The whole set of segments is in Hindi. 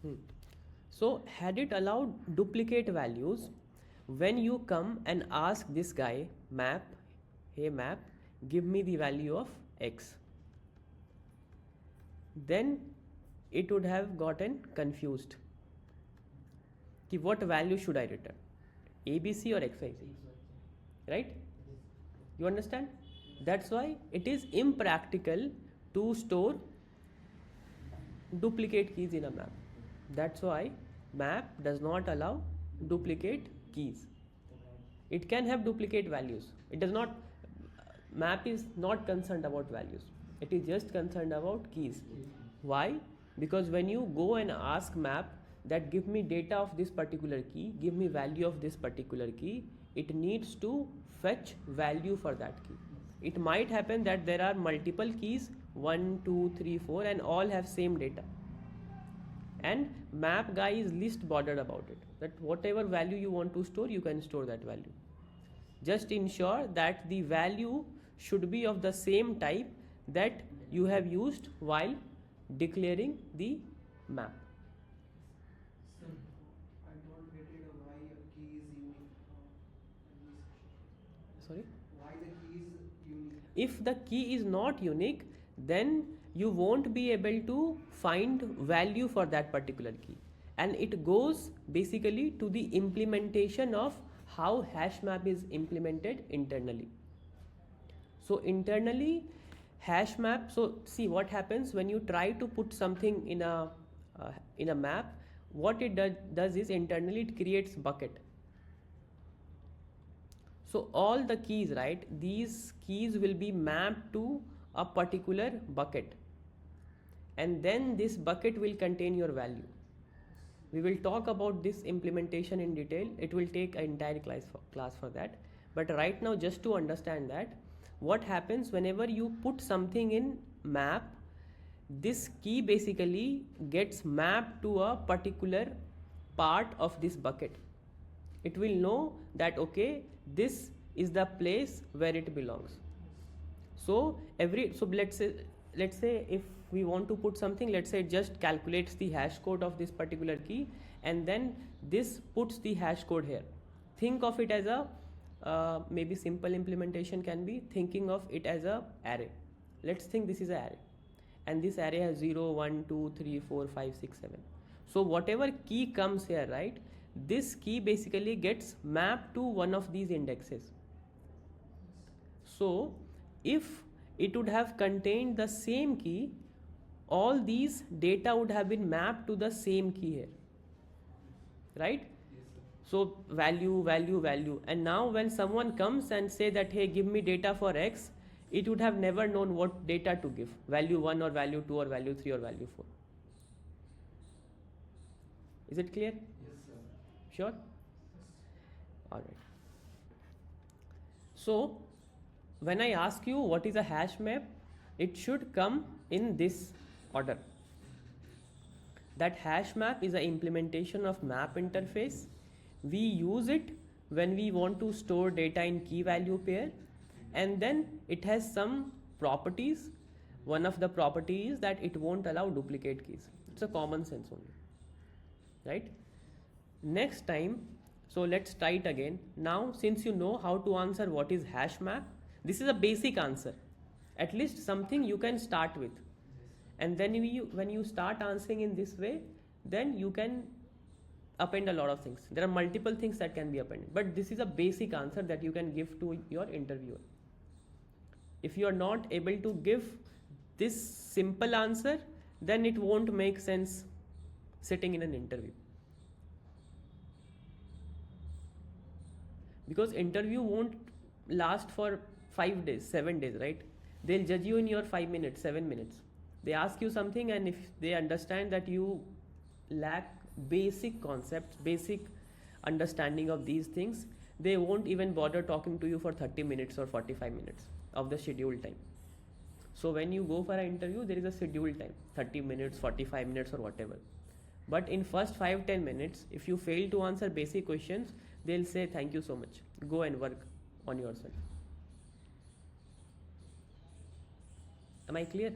Hmm. So had it allowed duplicate values, when you come and ask this guy map, hey map, give me the value of x, then it would have gotten confused कि what value should I return, ABC or XYZ, right? You understand? That's why it is impractical to store duplicate keys in a map. That's why map does not allow duplicate keys. It can have duplicate values. It does not, map is not concerned about values. It is just concerned about keys. Why? Because when you go and ask map that give me data of this particular key, give me value of this particular key, it needs to fetch value for that key. It might happen that there are multiple keys 1, 2, 3, 4 and all have same data, and map guy is least bothered about it, that whatever value you want to store, you can store that value. Just ensure that the value should be of the same type that you have used while declaring the map. Sir, I don't get it why a key is unique in this situation. Sorry? Why the key is unique? If the key is not unique, then you won't be able to find value for that particular key, and it goes basically to the implementation of how hash map is implemented internally. So internally hash map, so see what happens when you try to put something in a map. What it does is internally it creates bucket. So all the keys, right, these keys will be mapped to a particular bucket, and then this bucket will contain your value. We will talk about this implementation in detail. It will take an entire class for that, but right now just to understand that what happens whenever you put something in map, this key basically gets mapped to a particular part of this bucket. It will know that okay, this is the place where it belongs. So let's say if we want to put something, let's say it just calculates the hash code of this particular key, and then this puts the hash code here. Think of it as a maybe simple implementation can be thinking of it as a array. Let's think this is an array, and this array has 0, 1, 2, 3, 4, 5, 6, 7. So whatever key comes here, right, this key basically gets mapped to one of these indexes. So if it would have contained the same key, all these data would have been mapped to the same key here, right? So value, value, value, and now when someone comes and say that hey, give me data for x, it would have never known what data to give, value 1 or value 2 or value 3 or value 4. Is it clear? Yes, sir. Sure? Alright. So when I ask you what is a hash map, it should come in this order. That hash map is an implementation of map interface. We use it when we want to store data in key value pair, and then it has some properties. One of the properties is that it won't allow duplicate keys. It's a common sense only, right? Next time, so let's try it again. Now since you know how to answer what is hash map, this is a basic answer, at least something you can start with, and then when you start answering in this way, then you can append a lot of things. There are multiple things that can be appended, but this is a basic answer that you can give to your interviewer. If you are not able to give this simple answer, then it won't make sense sitting in an interview, because interview won't last for 5 days, 7 days, right? They'll judge you in your 5 minutes, 7 minutes. They ask you something, and if they understand that you lack basic concepts, basic understanding of these things, they won't even bother talking to you for 30 minutes or 45 minutes of the scheduled time. So when you go for an interview, there is a scheduled time, 30 minutes, 45 minutes or whatever. But in first 5-10 minutes, if you fail to answer basic questions, they'll say thank you so much, go and work on yourself. Am I clear?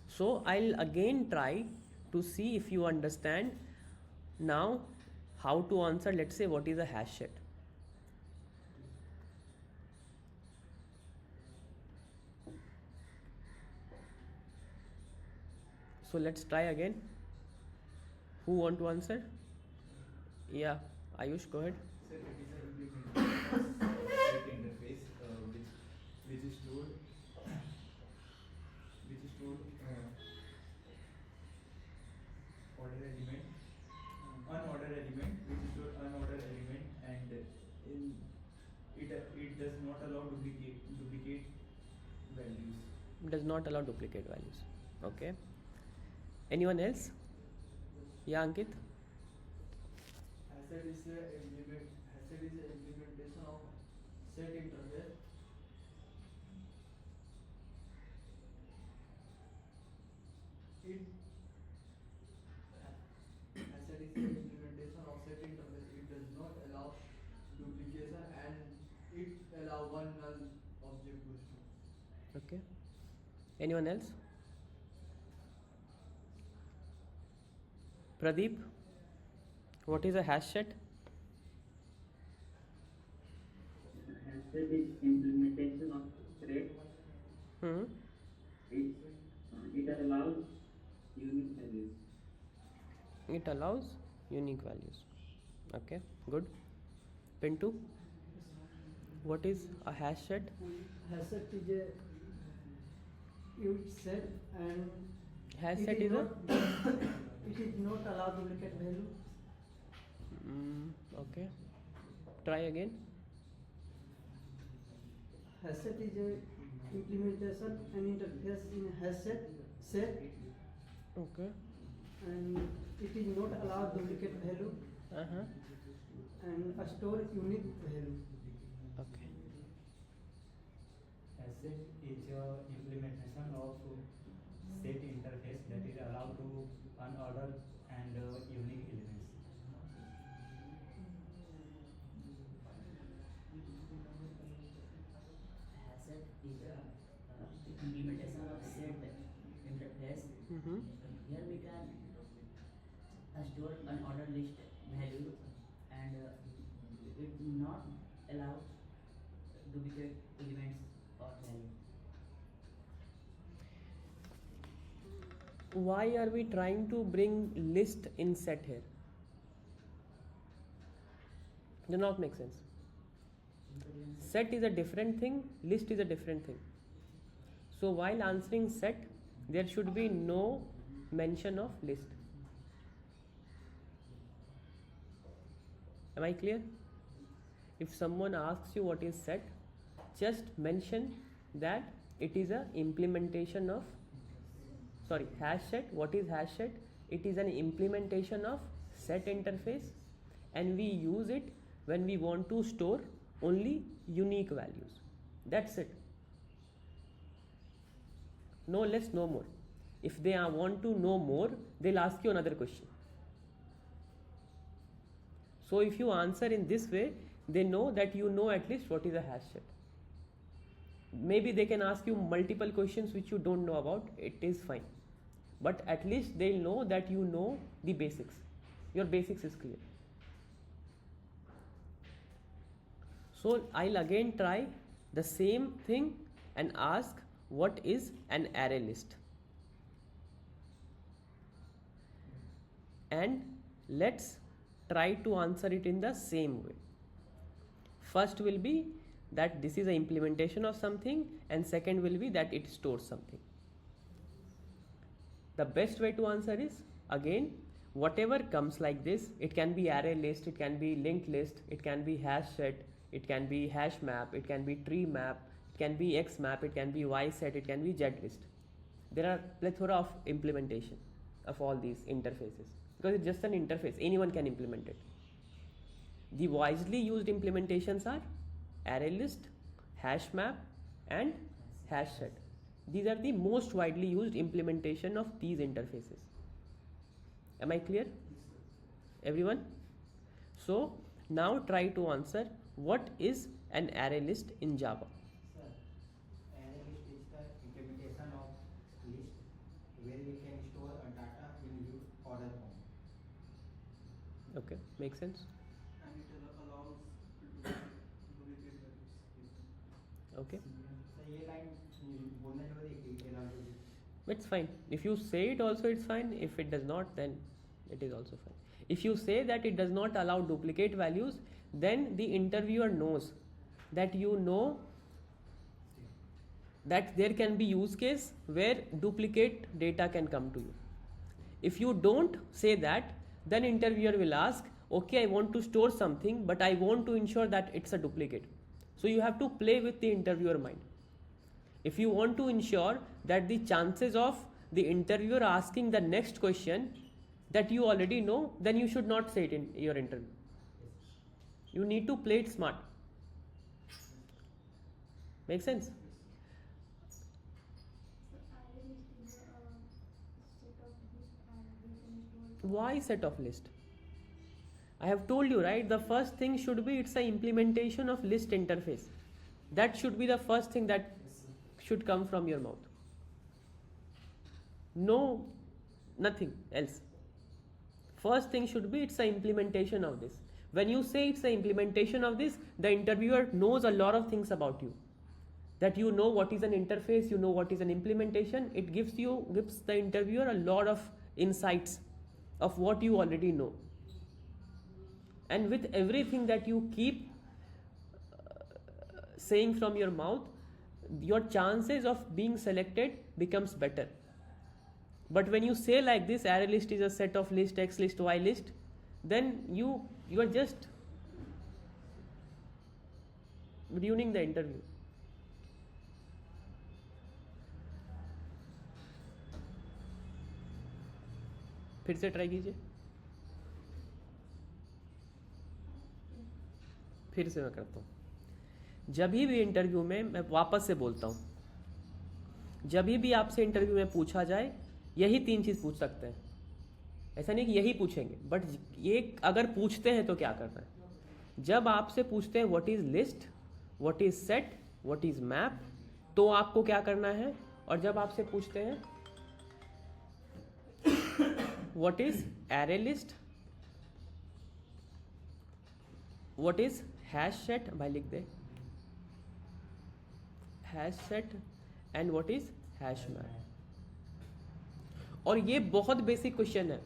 So I'll again try to see if you understand Now, how to answer, let's say, what is a hash set? So let's try again. Who want to answer? Yeah, Ayush, go ahead. Sir, it is an implementation of set interface which is stored order element, unordered element, which is stored unordered element, and in it does not allow duplicate values. Does not allow duplicate values. Okay. Anyone else? Yeah, Ankit. Asset is a implementation of set interface. It asset is a implementation of set interface. It does not allow duplication and it allow one null object to store. Okay. Anyone else? Pradeep, what is a hash set? Hash set is implementation of thread. Hmm. It allows unique values. It allows unique values. Okay, good. Pintu, what is a hash set? Hash set is a unit set and Hash it set is is a not it is not allowed duplicate value. Okay. Try again. Hash set is a implementation and interface in hash set Okay. and it is not allowed duplicate value Uh-huh. and store unique value. Okay. Asset is a implementation of set interface that is allowed to unordered and unique elements. Asset is a implementation of set interface. Mm-hmm. Here we can store unordered list value and it not allow duplicate elements or value. Why are we trying to bring list in set here? Does not make sense. Set is a different thing, list is a different thing. So while answering set, there should be no mention of list. Am I clear? If someone asks you what is set, just mention that it is a implementation of hash set. What is hash set? It is an implementation of set interface and we use it when we want to store only unique values. That's it. No less, no more. If they want to know more, they'll ask you another question. So if you answer in this way, they know that you know at least what is a hash set. Maybe they can ask you multiple questions which you don't know about, it is fine. But at least they'll know that you know the basics. Your basics is clear. So I'll again try the same thing and ask what is an array list. And let's try to answer it in the same way. First will be that this is an implementation of something and second will be that it stores something. The best way to answer is, again, whatever comes like this, it can be array list, it can be linked list, it can be hash set, it can be hash map, it can be tree map, it can be X map, it can be Y set, it can be Z list. There are plethora of implementation of all these interfaces because it's just an interface, anyone can implement it. The wisely used implementations are array list, hash map and hash set. These are the most widely used implementation of these interfaces. Am I clear? Everyone? So now try to answer what is an array list in Java. Sir, array list is the implementation of list where we can store a data in order form. Okay, makes sense. And it allows duplicate values. Okay, sir ये लाइन बोलना जरूरी है कि allow to it's fine. If you say it also, it's fine. If it does not, then it is also fine. If you say that it does not allow duplicate values, then the interviewer knows that you know that there can be use case where duplicate data can come to you. If you don't say that, then interviewer will ask, okay, I want to store something, but I want to ensure that it's a duplicate. So you have to play with the interviewer mind. If you want to ensure that the chances of the interviewer asking the next question that you already know, then you should not say it in your interview. You need to play it smart. Make sense? Why set of list? I have told you, right? The first thing should be it's an implementation of list interface. That should be the first thing that should come from your mouth. No, nothing else. First thing should be it's an implementation of this. When you say it's an implementation of this, the interviewer knows a lot of things about you. That you know what is an interface, you know what is an implementation. It gives the interviewer a lot of insights of what you already know. And with everything that you keep saying from your mouth, your chances of being selected becomes better. But when you say like this, array list is a set of list, X list, Y list, then you are just ruining the interview. फिर से ट्राई कीजिए. फिर से मैं करता हूँ. जब भी इंटरव्यू में मैं वापस से बोलता हूँ, जब भी आपसे इंटरव्यू में पूछा जाए, यही 3 चीज़ पूछ सकते हैं. ऐसा नहीं कि यही पूछेंगे, बट ये अगर पूछते हैं तो क्या करना है. जब आपसे पूछते हैं what is list, what is set, what is map, तो आपको क्या करना है. और जब आपसे पूछते हैं what is array list, what is hash set, भाई लिख दे, hash set and what is hash map. और ये बहुत बेसिक क्वेश्चन है,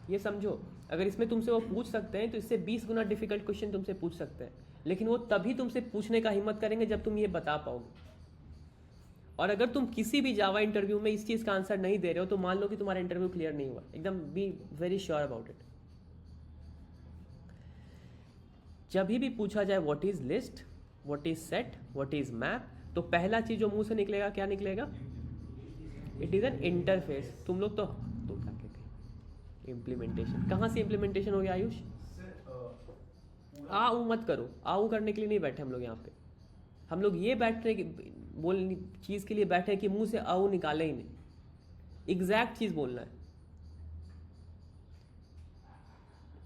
ये समझो. अगर इसमें तुमसे वो पूछ सकते हैं तो इससे 20 गुना डिफिकल्ट क्वेश्चन तुमसे पूछ सकते हैं, लेकिन वो तभी तुमसे पूछने का हिम्मत करेंगे जब तुम ये बता पाओगे. और अगर तुम किसी भी जावा इंटरव्यू में इस चीज़ का आंसर नहीं दे रहे हो तो मान लो कि तुम्हारा इंटरव्यू क्लियर नहीं हुआ. एकदम be very sure about it. जब भी पूछा जाए what is list, what is set, what is map, तो पहला चीज जो मुंह से निकलेगा क्या निकलेगा. It is an interface. तुम लोग तो क्या कहते, इम्प्लीमेंटेशन. कहाँ से इम्प्लीमेंटेशन हो गया आयुष? आऊ मत करो, आऊ करने के लिए नहीं बैठे हम लोग यहाँ पे. हम लोग ये बैठने की बोलने चीज के लिए बैठे कि मुंह से आऊ निकाले ही नहीं. एग्जैक्ट चीज बोलना है.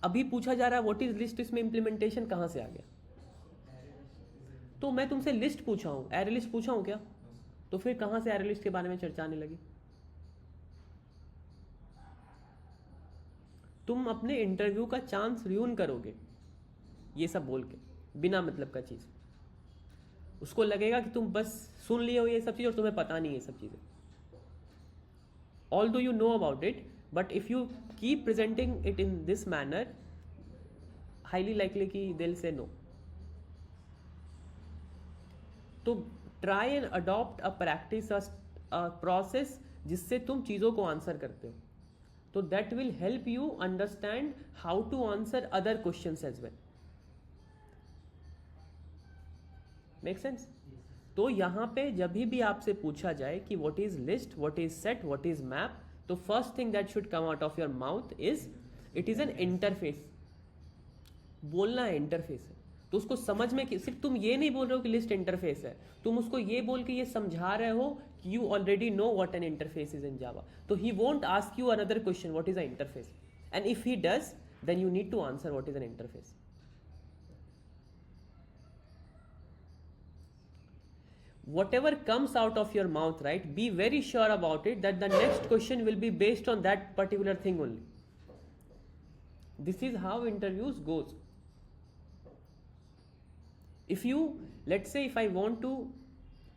अभी पूछा जा रहा है व्हाट इज लिस्ट, इसमें इम्प्लीमेंटेशन कहाँ से आ गया? तो मैं तुमसे लिस्ट पूछा हूँ, एरे लिस्ट पूछा हूँ क्या? तो फिर कहाँ से एरे लिस्ट के बारे में चर्चा आने लगी? तुम अपने इंटरव्यू का चांस रुइन करोगे ये सब बोल के, बिना मतलब का चीज. उसको लगेगा कि तुम बस सुन लिए हो ये सब चीज और तुम्हें पता नहीं है सब चीजें. Although you know about it, but if you keep presenting it in this manner, highly likely कि दे विल से नो. तो try and adopt a practice, a process जिससे तुम चीजों को आंसर करते हो. तो that will help you understand how to answer other questions as well. Make sense? तो यहां पे जब भी आपसे पूछा जाए कि what is list, what is set, what is map, तो first thing that should come out of your mouth is it is an interface. बोलना है इंटरफेस है, तो उसको समझ में कि सिर्फ तुम ये नहीं बोल रहे हो कि लिस्ट इंटरफेस है, तुम उसको ये बोल के ये समझा रहे हो कि you already know what an interface is in Java. तो he won't ask you another question what is a interface, and if he does then you need to answer what is an interface. Whatever comes out of your mouth, right, be very sure about it that the next question will be based on that particular thing only. This is how interviews goes. If you, let's say if I want to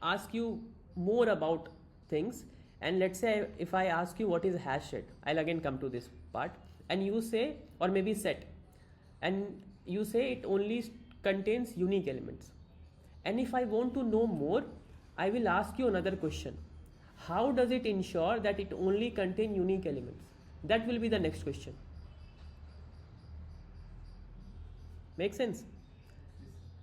ask you more about things, and let's say if I ask you what is a hash set, I'll again come to this part, and you say, or maybe set, and you say it only contains unique elements. And if I want to know more, I will ask you another question. How does it ensure that it only contains unique elements? That will be the next question. Make sense?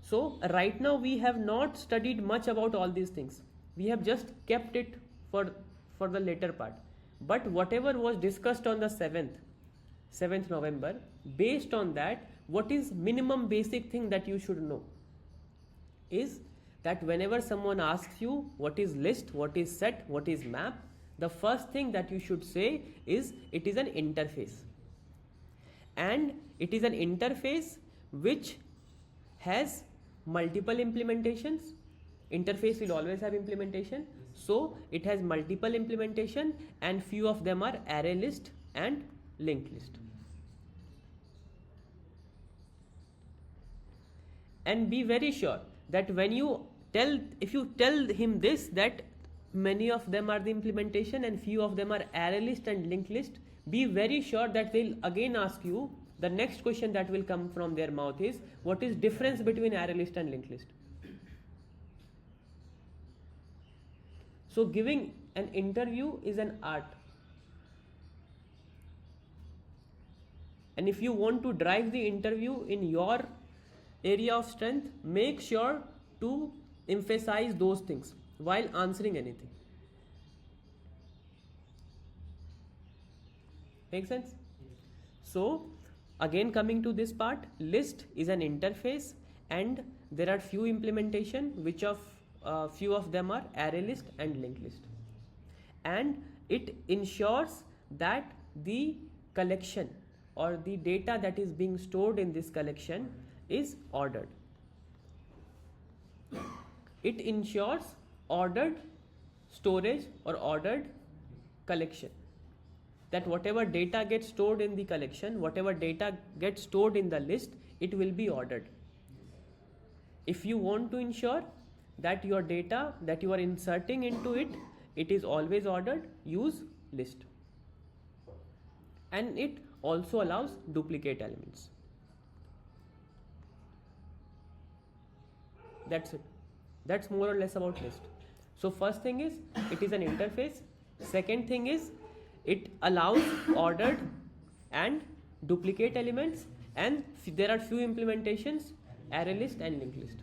So right now we have not studied much about all these things. We have just kept it for the later part. But whatever was discussed on the 7th November, based on that, what is minimum basic thing that you should know is that whenever someone asks you what is list, what is set, what is map, the first thing that you should say is it is an interface. And it is an interface which has multiple implementations. Interface will always have implementation. So it has multiple implementation, and few of them are array list and linked list. And be very sure that if you tell him this, that many of them are the implementation and few of them are array list and linked list, be very sure that they'll again ask you, the next question that will come from their mouth is, what is difference between array list and linked list? So giving an interview is an art. And if you want to drive the interview in your area of strength, make sure to emphasize those things while answering anything. Make sense? So again, coming to this part, list is an interface, and there are few implementation, which of few of them are array list and linked list, and it ensures that the collection or the data that is being stored in this collection is ordered. It ensures ordered storage or ordered collection, that whatever data gets stored in the collection, whatever data gets stored in the list, it will be ordered. If you want to ensure that your data that you are inserting into it, it is always ordered, use list. And it also allows duplicate elements. That's it. That's more or less about list. So first thing is, it is an interface. Second thing is, it allows ordered and duplicate elements, and there are few implementations, array list and linked list.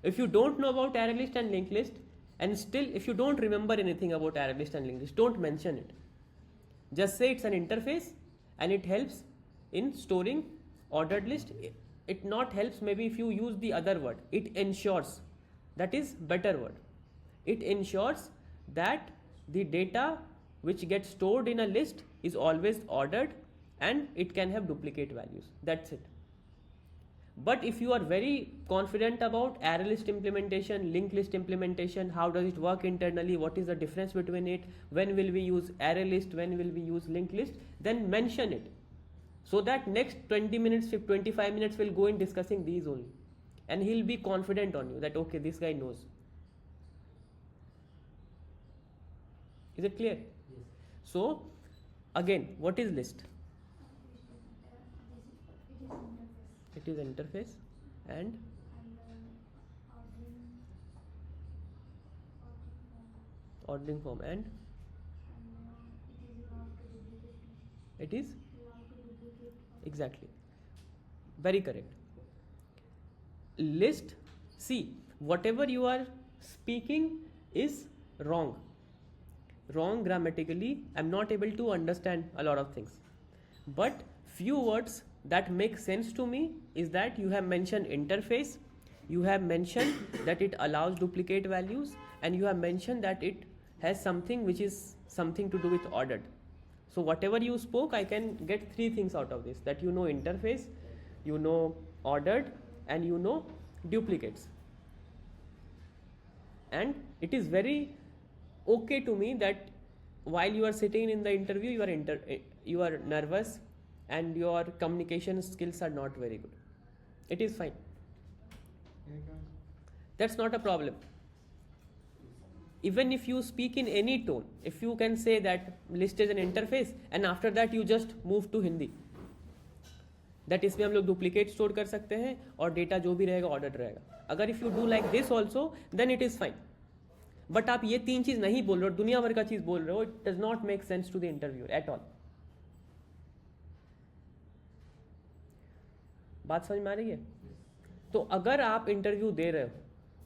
If you don't know about array list and linked list, and still if you don't remember anything about array list and linked list, don't mention it. Just say it's an interface and it helps in storing ordered list. It not helps maybe if you use the other word. It ensures, that is better word. It ensures that the data which gets stored in a list is always ordered, and it can have duplicate values. That's it. But if you are very confident about array list implementation, linked list implementation, how does it work internally, what is the difference between it, when will we use array list, when will we use linked list, then mention it. So that next 20 minutes, 25 minutes will go in discussing these only. And he'll be confident on you that, okay, this guy knows. Is it clear? Yes. So, again, what is list? It is interface and ordering form, and it is exactly very correct. List, see, whatever you are speaking is wrong grammatically. I'm not able to understand a lot of things, but few words that make sense to me is that you have mentioned interface, you have mentioned that it allows duplicate values, and you have mentioned that it has something which is something to do with ordered. So whatever you spoke, I can get three things out of this, that you know interface, you know ordered, and you know duplicates. And it is very okay to me that while you are sitting in the interview, you are nervous, and your communication skills are not very good. It is fine. That's not a problem. Even if you speak in any tone, if you can say that list is an interface and after that you just move to Hindi, that इसमें हम लोग डुप्लीकेट स्टोर कर सकते हैं और डेटा जो भी रहेगा ऑर्डर रहेगा. अगर if you do like this also then it is fine. But आप ये 3 चीज नहीं बोल रहे हो, दुनिया भर का चीज बोल रहे हो, it does not make sense to the interviewer at all. बात समझ में आ रही है? तो अगर आप इंटरव्यू दे रहे हो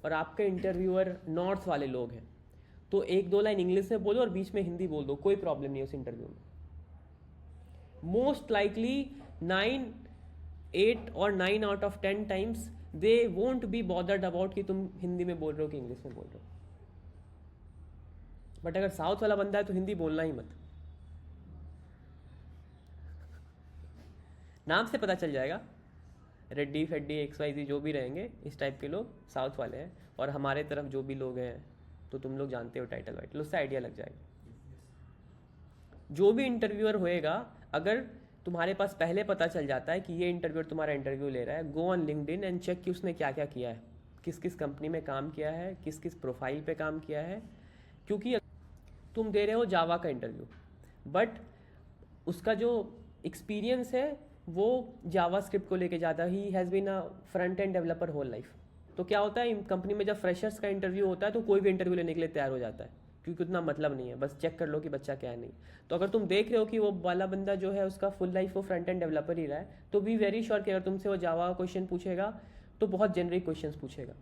और आपके इंटरव्यूअर नॉर्थ वाले लोग हैं तो 1-2 लाइन इंग्लिश में बोलो और बीच में हिंदी बोल दो, कोई प्रॉब्लम नहीं है उस इंटरव्यू में. मोस्ट लाइकली 8 और 9 out of 10 times they won't be bothered about कि तुम हिंदी में बोल रहे हो कि इंग्लिश में बोल रहे हो. बट अगर साउथ वाला बंदा है तो हिंदी बोलना ही मत. नाम से पता चल जाएगा. रेड्डी फेड्डी XYZ जो भी रहेंगे इस टाइप के लोग साउथ वाले हैं, और हमारे तरफ जो भी लोग हैं तो तुम लोग जानते हो टाइटल वाइटल, उससे आइडिया लग जाएगा. जो भी इंटरव्यूअर होएगा, अगर तुम्हारे पास पहले पता चल जाता है कि ये इंटरव्यूअर तुम्हारा इंटरव्यू ले रहा है, go on LinkedIn and check कि उसने क्या क्या किया है, किस किस कंपनी में काम किया है, किस किस प्रोफाइल पे काम किया है. क्योंकि तुम दे रहे हो जावा का इंटरव्यू, बट उसका जो एक्सपीरियंस है वो जावास्क्रिप्ट को लेके ज़्यादा, he has been a front end developer whole life. तो क्या होता है कंपनी में जब फ्रेशर्स का इंटरव्यू होता है तो कोई भी इंटरव्यू लेने के लिए तैयार हो जाता है, क्योंकि उतना मतलब नहीं है, बस चेक कर लो कि बच्चा क्या है नहीं. तो अगर तुम देख रहे हो कि वो वाला बंदा जो है उसका फुल लाइफ वो फ्रंट एंड डेवलपर ही रहा है, तो बी वेरी श्योर कि अगर तुमसे वो जावा क्वेश्चन पूछेगा तो बहुत जेनरिक क्वेश्चन पूछेगा.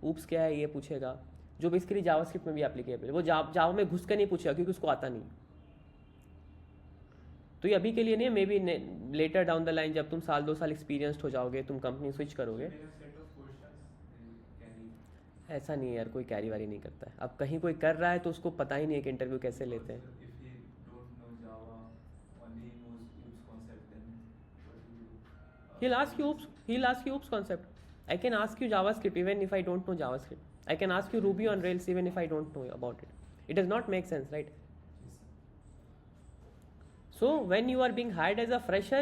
ऊप्स क्या है ये पूछेगा, जो बेसिकली जावास्क्रिप्ट में भी एप्लीकेबल है. वो जावा में घुस कर नहीं पूछेगा क्योंकि उसको आता नहीं. तो ये अभी के लिए नहीं, maybe later down the line जब तुम 1-2 साल एक्सपीरियंस्ड हो जाओगे, तुम कंपनी स्विच करोगे. ऐसा नहीं है यार, कोई कैरी वारी नहीं करता है. अब कहीं कोई कर रहा है तो उसको पता ही नहीं है कि इंटरव्यू कैसे लेते हैं. He'll ask you OOPS concept. I can ask you JavaScript even if I don't know JavaScript. I can ask you Ruby on Rails even if I don't know about it. It does not make sense, right? So when you are being hired as a fresher,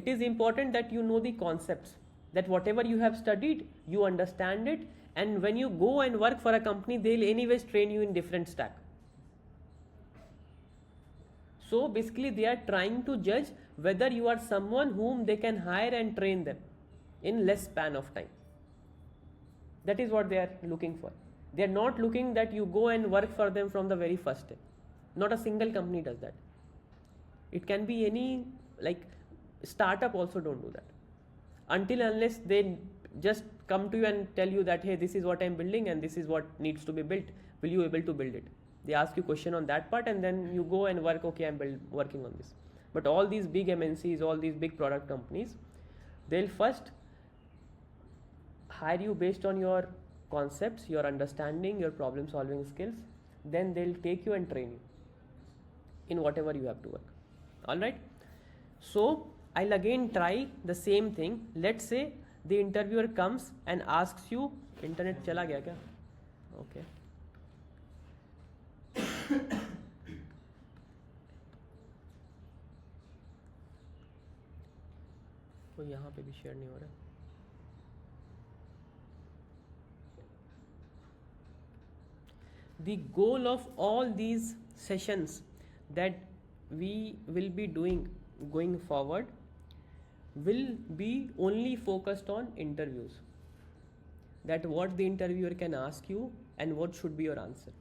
it is important that you know the concepts, that whatever you have studied, you understand it, and when you go and work for a company, they'll anyways train you in different stack. So basically they are trying to judge whether you are someone whom they can hire and train them in less span of time. That is what they are looking for. They are not looking that you go and work for them from the very first day. Not a single company does that. It can be any, like startup also don't do that. Until unless they just come to you and tell you that, hey, this is what I'm building and this is what needs to be built. Will you able to build it? They ask you question on that part and then you go and work, okay, I'm working on this. But all these big MNCs, all these big product companies, they'll first hire you based on your concepts, your understanding, your problem solving skills. Then they'll take you and train you in whatever you have to work. Alright? So I'll again try the same thing. Let's say the interviewer comes and asks you, internet chala gaya kya? Okay. तो यहाँ पे भी शेयर नहीं हो रहा. The goal of all these sessions that we will be doing going forward will be only focused on interviews. That what the interviewer can ask you and what should be your answer.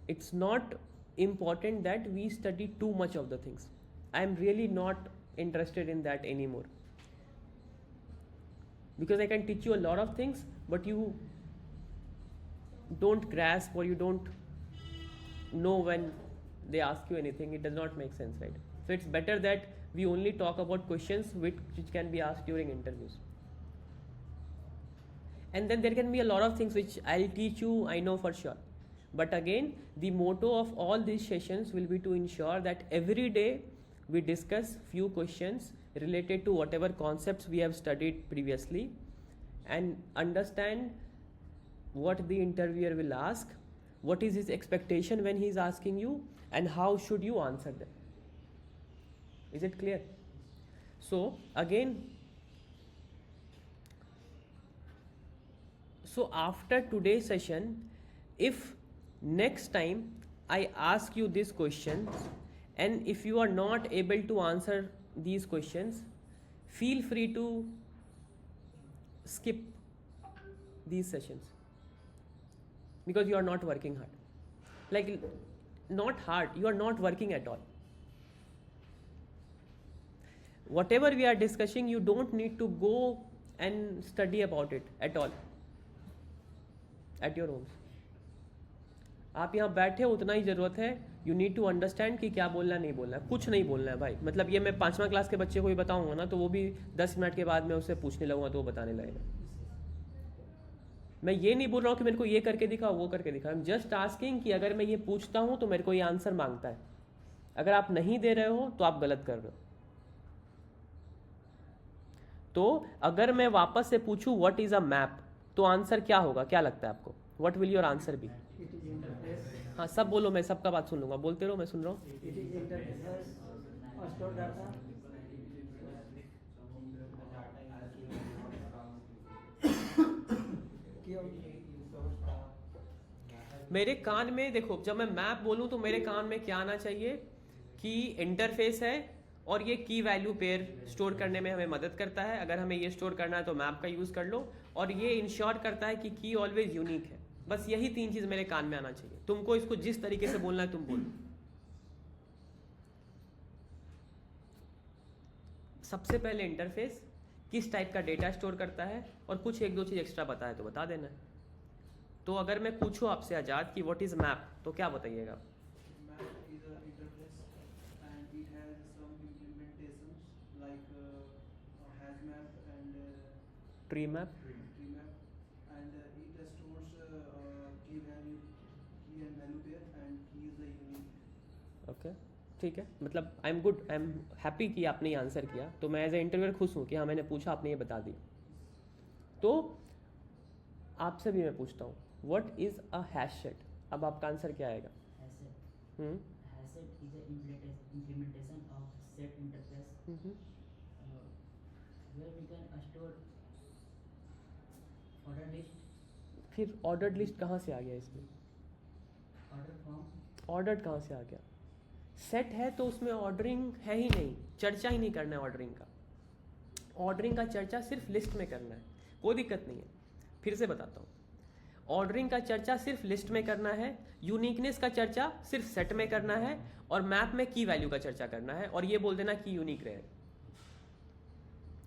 It's not important that we study too much of the things. I am really not interested in that anymore. Because I can teach you a lot of things, but you don't grasp or you don't know when they ask you anything. It does not make sense, right? So it's better that we only talk about questions which can be asked during interviews. And then there can be a lot of things which I'll teach you, I know for sure. But again, the motto of all these sessions will be to ensure that every day we discuss few questions related to whatever concepts we have studied previously and understand what the interviewer will ask, what is his expectation when he is asking you, and how should you answer them. Is it clear? So again, so after today's session, if next time I ask you these questions and if you are not able to answer these questions, feel free to skip these sessions, because you are not working hard. Like, not hard, you are not working at all. Whatever we are discussing, you don't need to go and study about it at all at your homes. आप यहाँ बैठे हो, उतना ही ज़रूरत है. यू नीड टू अंडरस्टैंड कि क्या बोलना है, नहीं बोलना है. कुछ नहीं बोलना है भाई. मतलब ये मैं 5वां क्लास के बच्चे को भी बताऊंगा ना, तो वो भी 10 मिनट के बाद मैं उससे पूछने लगूंगा तो वो बताने लगेगा. मैं ये नहीं बोल रहा हूँ कि मेरे को ये करके दिखाओ, वो करके दिखाओ. आई एम जस्ट आस्किंग कि अगर मैं ये पूछता हूँ तो मेरे को ये आंसर मांगता है. अगर आप नहीं दे रहे हो तो आप गलत कर रहे हो. तो अगर मैं वापस से पूछूं व्हाट इज अ मैप, तो आंसर क्या होगा? क्या लगता है आपको? What will your answer be? It is interface. हाँ, सब बोलो, मैं सबका बात सुन लूंगा. बोलते रहो, मैं सुन रहा हूँ. It is interface. Store data. मेरे कान में देखो, जब मैं मैप बोलूं तो मेरे कान में क्या आना चाहिए कि इंटरफेस है और ये की वैल्यू पेयर स्टोर करने में हमें मदद करता है. अगर हमें ये स्टोर करना है तो मैप का यूज कर लो. और ये इंश्योर करता है कि की ऑलवेज यूनिक है. बस यही 3 चीज मेरे कान में आना चाहिए. तुमको इसको जिस तरीके से बोलना है तुम बोलो. सबसे पहले इंटरफेस किस टाइप का डेटा स्टोर करता है, और कुछ 1-2 चीज एक्स्ट्रा बताए तो बता देना. तो अगर मैं पूछूं आपसे आजाद कि व्हाट इज मैप, तो क्या बताइएगा? Map is an interface and it has some implementations like hash map and tree map. tree map, and it stores key and value pair, and key is the unique. Okay, ठीक है. मतलब I am good, I am happy कि आपने ये आंसर किया. तो मैं एज ए इंटरव्यूअर खुश हूँ कि हाँ, मैंने पूछा, आपने ये बता दी. तो आपसे भी मैं पूछता हूँ, what is a hash set? अब आपका आंसर क्या आएगा? Asset is a implementation of set interface where we can store order list. फिर ऑर्डर्ड लिस्ट कहाँ से आ गया इसमें? Order form. ऑर्डर्ड कहाँ से आ गया? सेट है तो उसमें ऑर्डरिंग है ही नहीं, चर्चा ही नहीं करना है ऑर्डरिंग का. ऑर्डरिंग का चर्चा सिर्फ लिस्ट में करना है, कोई दिक्कत नहीं है. फिर से बताता हूँ, ऑर्डरिंग का चर्चा सिर्फ लिस्ट में करना है, यूनिकनेस का चर्चा सिर्फ सेट में करना है, और मैप में की वैल्यू का चर्चा करना है, और ये बोल देना कि यूनिक रहे,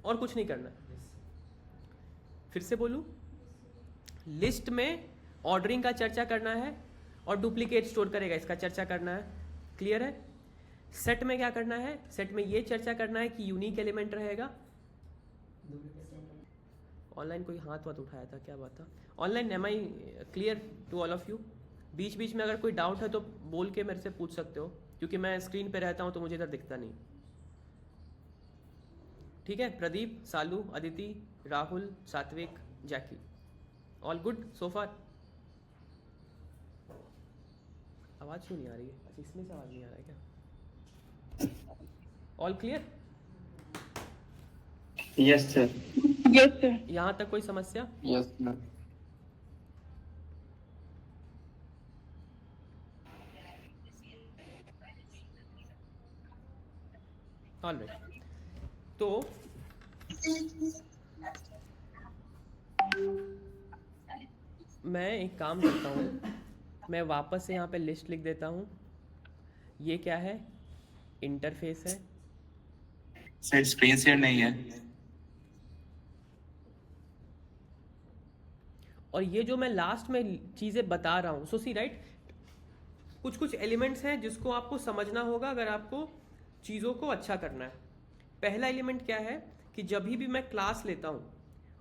और कुछ नहीं करना. फिर से बोलूं, लिस्ट में ऑर्डरिंग का चर्चा करना है और डुप्लीकेट स्टोर करेगा, इसका चर्चा करना है. क्लियर है? सेट में क्या करना है? सेट में ये चर्चा करना है कि यूनिक एलिमेंट रहेगा. ऑनलाइन कोई हाथ वाथ उठाया था, क्या बात था? Online am I clear to all of you? बीच बीच में अगर कोई डाउट है तो बोल के मेरे से पूछ सकते हो, क्योंकि मैं स्क्रीन पे रहता हूँ तो मुझे इधर दिखता नहीं. ठीक है? प्रदीप, सालू, अदिति, राहुल, सात्विक, जैकी, ऑल गुड सो फार? आवाज़ क्यों नहीं आ रही है? अच्छा, इसमें से आवाज़ नहीं आ रहा है क्या? All clear? Yes, sir. Yes, sir. यहाँ तक कोई समस्या? Yes, sir. ऑलराइट. तो मैं एक काम करता हूँ, मैं वापस से यहाँ पे लिस्ट लिख देता हूँ. ये क्या है? इंटरफेस है. सर स्क्रीन शेयर नहीं है. और ये जो मैं लास्ट में चीज़ें बता रहा हूँ, सो सी राइट, कुछ कुछ एलिमेंट्स हैं जिसको आपको समझना होगा अगर आपको चीज़ों को अच्छा करना है. पहला एलिमेंट क्या है कि जब भी मैं क्लास लेता हूँ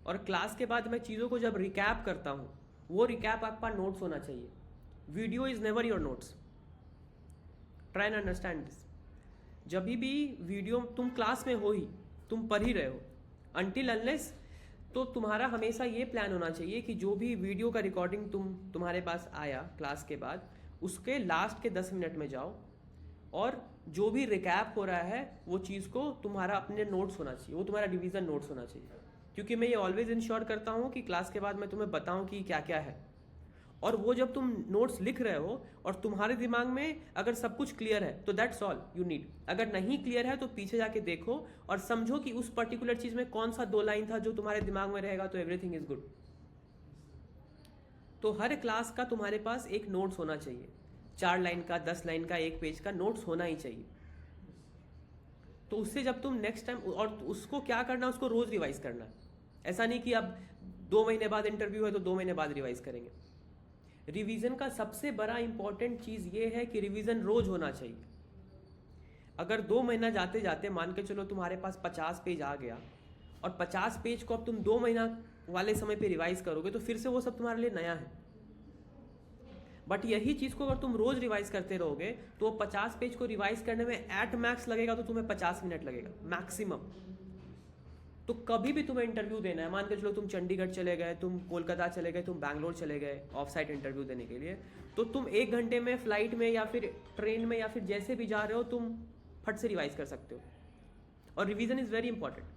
और क्लास के बाद मैं चीज़ों को जब रिकैप करता हूँ, वो रिकैप आपका नोट्स होना चाहिए. Video is never your notes. Try and understand this. जब भी वीडियो तुम क्लास में हो ही, तुम पढ़ ही रहे हो, अनटिल अनलेस, तो तुम्हारा हमेशा ये प्लान होना चाहिए कि जो भी वीडियो का रिकॉर्डिंग तुम्हारे पास आया क्लास के बाद, उसके लास्ट के 10 मिनट में जाओ और जो भी रिकैप हो रहा है वो चीज़ को तुम्हारा अपने नोट्स होना चाहिए, वो तुम्हारा डिवीज़न नोट्स होना चाहिए, क्योंकि मैं ये ऑलवेज इंश्योर करता हूँ कि क्लास के बाद मैं तुम्हें बताऊँ कि क्या क्या है। और वो जब तुम नोट्स लिख रहे हो और तुम्हारे दिमाग में अगर सब कुछ क्लियर है तो दैट्स ऑल यू नीड। अगर नहीं क्लियर है तो पीछे जाके देखो और समझो कि उस पर्टिकुलर चीज़ में कौन सा 2 लाइन था जो तुम्हारे दिमाग में रहेगा, तो एवरीथिंग इज गुड। तो हर क्लास का तुम्हारे पास एक नोट्स होना चाहिए, 4 लाइन का, 10 लाइन का, 1 पेज का नोट्स होना ही चाहिए। तो उससे जब तुम नेक्स्ट टाइम, और उसको क्या करना है, उसको रोज रिवाइज करना है। ऐसा नहीं कि अब 2 महीने बाद इंटरव्यू है तो 2 महीने बाद रिवाइज करेंगे। रिवीजन का सबसे बड़ा इंपॉर्टेंट चीज ये है कि रिवीजन रोज होना चाहिए। अगर 2 महीना जाते जाते मान के चलो तुम्हारे पास 50 पेज आ गया और 50 पेज को अब तुम 2 महीना वाले समय पे रिवाइज करोगे तो फिर से वो सब तुम्हारे लिए नया है। बट यही चीज को अगर तुम रोज रिवाइज करते रहोगे तो 50 पेज को रिवाइज करने में एट मैक्स लगेगा तो तुम्हें 50 मिनट लगेगा मैक्सिमम। तो कभी भी तुम्हें इंटरव्यू देना है, मान के चलो तुम चंडीगढ़ चले गए, तुम कोलकाता चले गए, तुम बैंगलोर चले गए ऑफ साइट इंटरव्यू देने के लिए, तो तुम 1 घंटे में फ्लाइट में या फिर ट्रेन में या फिर जैसे भी जा रहे हो तुम फट से रिवाइज कर सकते हो। और रिवीजन इज वेरी इंपॉर्टेंट।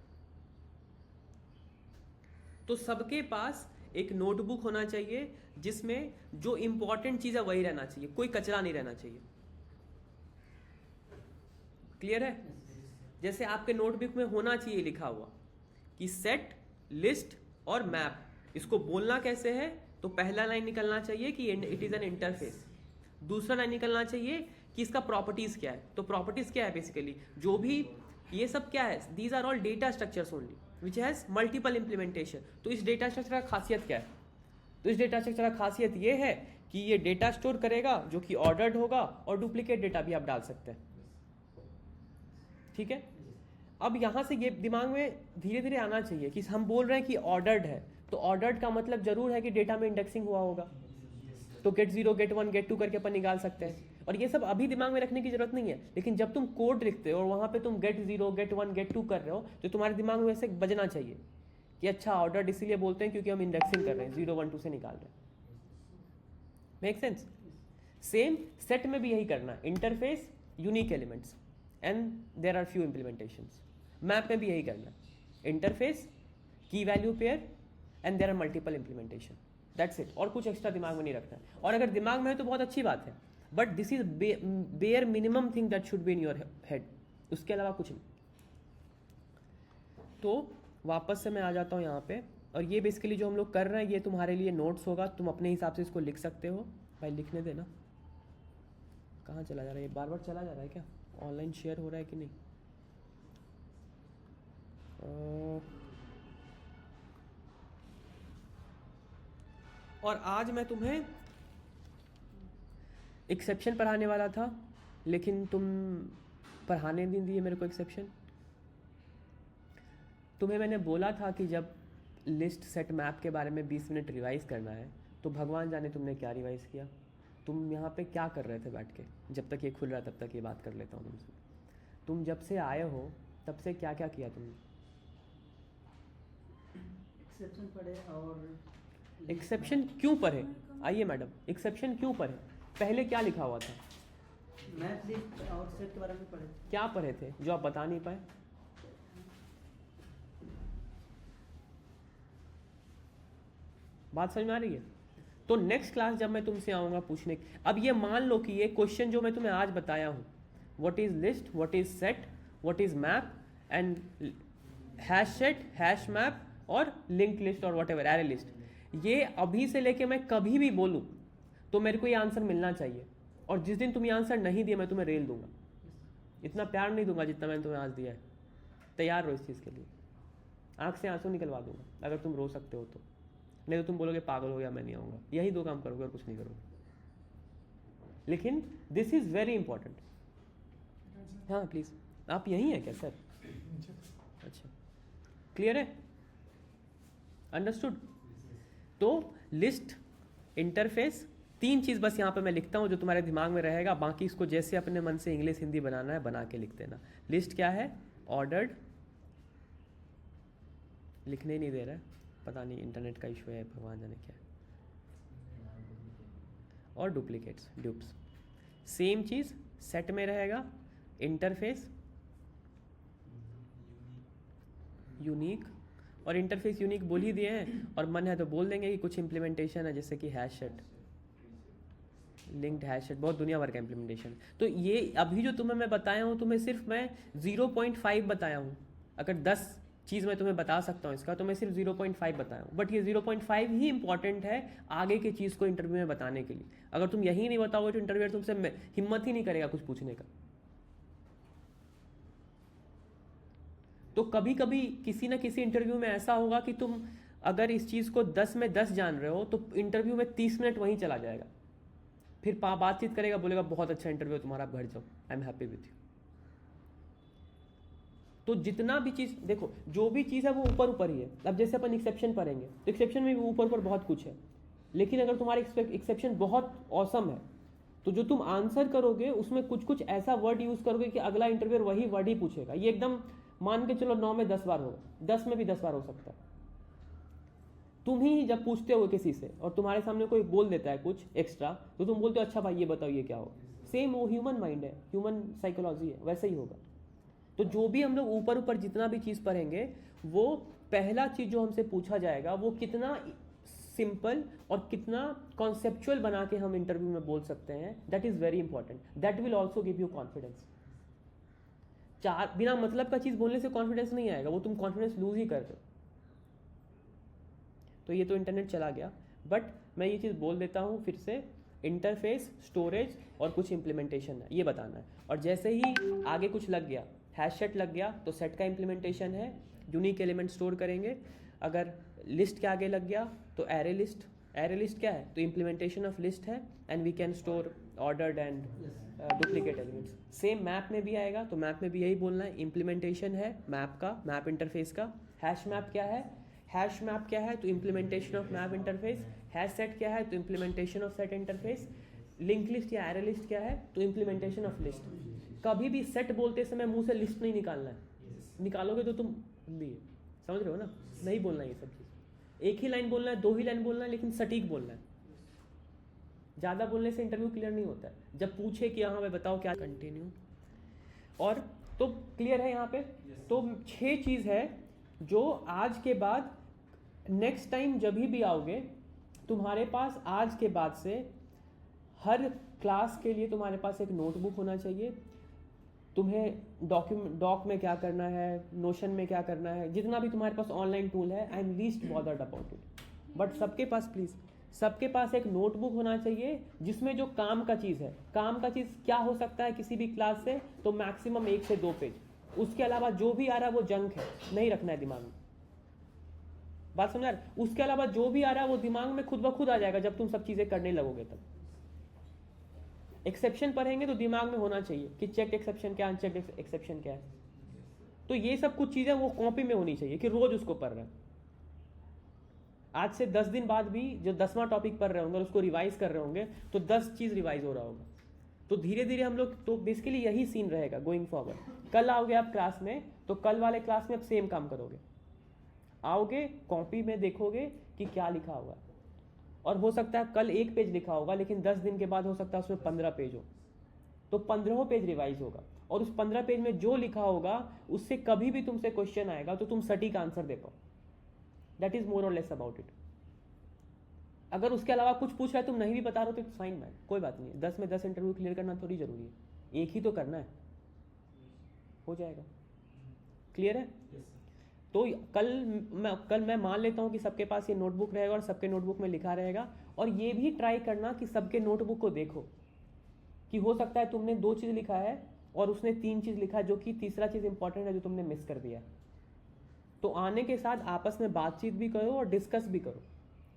तो सबके पास एक नोटबुक होना चाहिए जिसमें जो इंपॉर्टेंट चीज है वही रहना चाहिए, कोई कचरा नहीं रहना चाहिए। क्लियर है? जैसे आपके नोटबुक में होना चाहिए लिखा हुआ कि सेट, लिस्ट और मैप, इसको बोलना कैसे है, तो पहला लाइन निकलना चाहिए कि इट इज एन इंटरफेस। दूसरा लाइन निकलना चाहिए कि इसका प्रॉपर्टीज क्या है। तो प्रॉपर्टीज क्या है बेसिकली, जो भी ये सब क्या है, these are all data structures only which has multiple implementation. तो इस डेटा स्ट्रक्चर का खासियत क्या है, तो इस डेटा स्ट्रक्चर का खासियत ये है कि ये डेटा स्टोर करेगा जो कि ऑर्डर्ड होगा और डुप्लीकेट डेटा भी आप डाल सकते हैं। ठीक है? अब यहां से ये दिमाग में धीरे धीरे आना चाहिए कि हम बोल रहे हैं कि ऑर्डर्ड है, तो ऑर्डर्ड का मतलब जरूर है कि डेटा में इंडेक्सिंग हुआ होगा। तो गेट 0, गेट 1, गेट 2 करके अपन निकाल सकते हैं। और ये सब अभी दिमाग में रखने की जरूरत नहीं है, लेकिन जब तुम कोड लिखते हो और वहां पे तुम गेट 0, गेट 1, गेट 2 कर रहे हो तो तुम्हारे दिमाग में वैसे बजना चाहिए कि अच्छा ऑर्डर्ड इसीलिए बोलते हैं क्योंकि हम इंडेक्सिंग कर रहे हैं, 0, 1, 2 से निकाल रहे हैं। Make sense? सेम सेट में भी यही करना है, interface, unique elements and there are few implementations. Map में भी यही करना है, interface, key value pair and there are multiple implementation, that's it. और कुछ एक्स्ट्रा दिमाग में नहीं रखना है। और अगर दिमाग में है तो बहुत अच्छी बात है, but this is bare minimum thing that should be in your head, उसके अलावा कुछ नहीं। तो वापस से मैं आ जाता हूँ यहाँ पे, और ये बेसिकली जो हम लोग कर रहे हैं ये तुम्हारे लिए नोट्स होगा, तुम अपने हिसाब से इसको लिख सकते हो। भाई लिखने देना, कहाँ चला जा रहा है ये, बार बार चला जा रहा है क्या, ऑनलाइन शेयर हो रहा है कि नहीं? और आज मैं तुम्हें एक्सेप्शन पढ़ाने वाला था, लेकिन तुम पढ़ाने नहीं दिए मेरे को एक्सेप्शन। तुम्हें मैंने बोला था कि जब लिस्ट, सेट, मैप के बारे में 20 मिनट रिवाइज करना है, तो भगवान जाने तुमने क्या रिवाइज किया। तुम यहाँ पे क्या कर रहे थे बैठ के, जब तक ये खुल रहा तब तक ये बात कर लेता हूँ तुमसे। तुम जब से आए हो तब से क्या क्या किया तुमने? एक्सेप्शन पढ़े और एक्सेप्शन क्यों पढ़े? आइए मैडम, एक्सेप्शन क्यों पढ़े? पहले क्या लिखा हुआ था? मैप, लिस्ट और सेट के बारे में पढ़े। क्या पढ़े थे जो आप बता नहीं पाए? बात समझ में आ रही है? तो नेक्स्ट क्लास जब मैं तुमसे आऊंगा पूछने, अब ये मान लो कि ये क्वेश्चन जो मैं तुम्हें आज बताया हूं, what is list, what is set, what is map and hash set, hash map और लिंक लिस्ट और व्हाट एवर एरे लिस्ट, ये अभी से लेके मैं कभी भी बोलूं तो मेरे को ये आंसर मिलना चाहिए। और जिस दिन तुम ये आंसर नहीं दिए मैं तुम्हें रेल दूंगा, इतना प्यार नहीं दूंगा जितना मैंने तुम्हें आज दिया है। तैयार रहो इस चीज़ के लिए, आंख से आंसू निकलवा दूंगा अगर तुम रो सकते हो तो, नहीं तो तुम बोलोगे पागल हो गया मैं नहीं आऊँगा। यही 2 काम करोगे और कुछ नहीं करोगे। लेकिन दिस इज वेरी इंपॉर्टेंट। हाँ प्लीज, आप यही हैं क्या सर? अच्छा, क्लियर है, अंडरस्टूड। तो लिस्ट, इंटरफेस, 3 चीज बस यहाँ पे मैं लिखता हूँ जो तुम्हारे दिमाग में रहेगा, बाकी इसको जैसे अपने मन से इंग्लिश हिंदी बनाना है बना के लिख देना। लिस्ट क्या है? ऑर्डर्ड, लिखने ही नहीं दे रहा है, पता नहीं इंटरनेट का इशू है, भगवान जाने क्या है। और डुप्लीकेट्स, ड्यूप्स। सेम चीज़ सेट में रहेगा, इंटरफेस यूनिक, और इंटरफेस यूनिक बोल ही दिए हैं, और मन है तो बोल देंगे कि कुछ इम्प्लीमेंटेशन है जैसे कि hash set, linked hash set, बहुत दुनिया भर का इम्प्लीमेंटेशन। तो ये अभी जो तुम्हें मैं बताया हूँ, तुम्हें सिर्फ मैं 0.5 बताया हूँ। अगर 10 चीज़ मैं तुम्हें बता सकता हूँ इसका, तो मैं सिर्फ 0.5 बताया हूँ, बट ये 0.5 ही इंपॉर्टेंट है आगे की चीज़ को इंटरव्यू में बताने के लिए। अगर तुम यही नहीं बताओगे तो इंटरव्यूअर तुमसे हिम्मत ही नहीं करेगा कुछ पूछने का। तो कभी कभी किसी ना किसी इंटरव्यू में ऐसा होगा कि तुम अगर इस चीज़ को 10 में 10 जान रहे हो, तो इंटरव्यू में 30 मिनट वहीं चला जाएगा, फिर बातचीत करेगा, बोलेगा बहुत अच्छा इंटरव्यू तुम्हारा, आप घर जाओ, I am happy with you. तो जितना भी चीज़ देखो, जो भी चीज़ है वो ऊपर ऊपर ही है। अब जैसे अपन एक्सेप्शन पढ़ेंगे तो एक्सेप्शन में भी ऊपर ऊपर बहुत कुछ है, लेकिन अगर तुम्हारा एक्सेप्शन बहुत ऑसम है तो जो तुम आंसर करोगे उसमें कुछ कुछ ऐसा वर्ड यूज़ करोगे कि अगला इंटरव्यूअर वही वर्ड ही पूछेगा। ये एकदम मान के चलो 9 में 10 बार होगा, 10 में भी 10 बार हो सकता है। तुम ही जब पूछते हो किसी से और तुम्हारे सामने कोई बोल देता है कुछ एक्स्ट्रा, तो तुम बोलते हो अच्छा भाई ये बताओ ये क्या हो। सेम वो ह्यूमन माइंड है, ह्यूमन साइकोलॉजी है, वैसे ही होगा। तो जो भी हम लोग ऊपर ऊपर जितना भी चीज़ पढ़ेंगे, वो पहला चीज़ जो हमसे पूछा जाएगा वो कितना सिंपल और कितना कॉन्सेप्चुअल बना के हम इंटरव्यू में बोल सकते हैं, that is very important. That will also give you confidence. बिना मतलब का चीज़ बोलने से कॉन्फिडेंस नहीं आएगा, वो तुम कॉन्फिडेंस लूज ही कर रहे हो। तो ये तो इंटरनेट चला गया, बट मैं ये चीज़ बोल देता हूँ फिर से, इंटरफेस, स्टोरेज और कुछ इम्प्लीमेंटेशन है, ये बताना है। और जैसे ही आगे कुछ लग गया, हैश सेट लग गया, तो सेट का इम्प्लीमेंटेशन है, यूनिक एलिमेंट स्टोर करेंगे। अगर लिस्ट के आगे लग गया तो एरे लिस्ट। एरे लिस्ट क्या है? तो इम्प्लीमेंटेशन ऑफ लिस्ट है, and we can store ordered and duplicate elements. Same map में भी आएगा, तो मैप में भी यही बोलना है, इम्प्लीमेंटेशन है मैप का, मैप इंटरफेस का। हैश मैप क्या है? हैश मैप क्या है? तो implementation of map interface. Hash set क्या है? तो implementation of set interface. Link list या एरे लिस्ट क्या है? तो इम्प्लीमेंटेशन ऑफ लिस्ट। कभी भी सेट बोलते समय मुंह से लिस्ट नहीं निकालना है, निकालोगे तो तुम भी समझ रहे हो ना, नहीं बोलना ये सब चीज़। एक ही लाइन बोलना है, 2 ही लाइन बोलना है, लेकिन सटीक बोलना है। ज़्यादा बोलने से इंटरव्यू क्लियर नहीं होता है। जब पूछे कि हाँ मैं बताओ क्या, कंटिन्यू। और तो क्लियर है यहाँ पे। तो 6 चीज़ है जो आज के बाद नेक्स्ट टाइम जब भी आओगे, तुम्हारे पास आज के बाद से हर क्लास के लिए तुम्हारे पास एक नोटबुक होना चाहिए। तुम्हें डॉक में क्या करना है, नोशन में क्या करना है, जितना भी तुम्हारे पास ऑनलाइन टूल है, I am least bothered about it. But सबके पास प्लीज़, सबके पास एक नोटबुक होना चाहिए जिसमें जो काम का चीज़ है। काम का चीज़ क्या हो सकता है किसी भी क्लास से? तो मैक्सिमम 1 से 2 पेज। उसके अलावा जो भी आ रहा है वो जंक है, नहीं रखना है दिमाग में। बात समझ आ रहा है? उसके अलावा जो भी आ रहा है वो दिमाग में खुद ब खुद आ जाएगा जब तुम सब चीज़ें करने लगोगे। तब एक्सेप्शन पढ़ेंगे तो दिमाग में होना चाहिए कि चेक एक्सेप्शन क्या, अनचेक एक्सेप्शन क्या है। तो ये सब कुछ चीज़ें वो कॉपी में होनी चाहिए कि रोज उसको पढ़ रहे हैं। आज से 10 दिन बाद भी जो 10वां टॉपिक पढ़ रहे होंगे और उसको रिवाइज कर रहे होंगे, तो 10 चीज़ रिवाइज हो रहा होगा। तो धीरे धीरे हम लोग, तो बेसिकली यही सीन रहेगा गोइंग फॉरवर्ड। कल आओगे आप क्लास में, तो कल वाले क्लास में आप सेम काम करोगे। आओगे, कॉपी में देखोगे कि क्या लिखा होगा, और हो सकता है कल 1 पेज लिखा होगा, लेकिन 10 दिन के बाद हो सकता है उसमें 15 पेज हो, तो 15 पेज रिवाइज होगा। और उस 15 पेज में जो लिखा होगा उससे कभी भी तुमसे क्वेश्चन आएगा तो तुम सटीक आंसर दे पाओ। दैट इज मोर और लेस अबाउट इट। अगर उसके अलावा कुछ पूछ रहा है, तुम नहीं भी बता रहे हो तो फाइन मैन, कोई बात नहीं है। 10 में 10 इंटरव्यू क्लियर करना थोड़ी जरूरी है, एक ही तो करना है, हो जाएगा। क्लियर है? तो कल मैं मान लेता हूँ कि सबके पास ये नोटबुक रहेगा और सबके नोटबुक में लिखा रहेगा। और ये भी ट्राई करना कि सबके नोटबुक को देखो कि हो सकता है तुमने 2 चीज़ लिखा है और उसने 3 चीज़ लिखा है, जो कि तीसरा चीज़ इंपॉर्टेंट है जो तुमने मिस कर दिया। तो आने के साथ आपस में बातचीत भी करो और डिस्कस भी करो,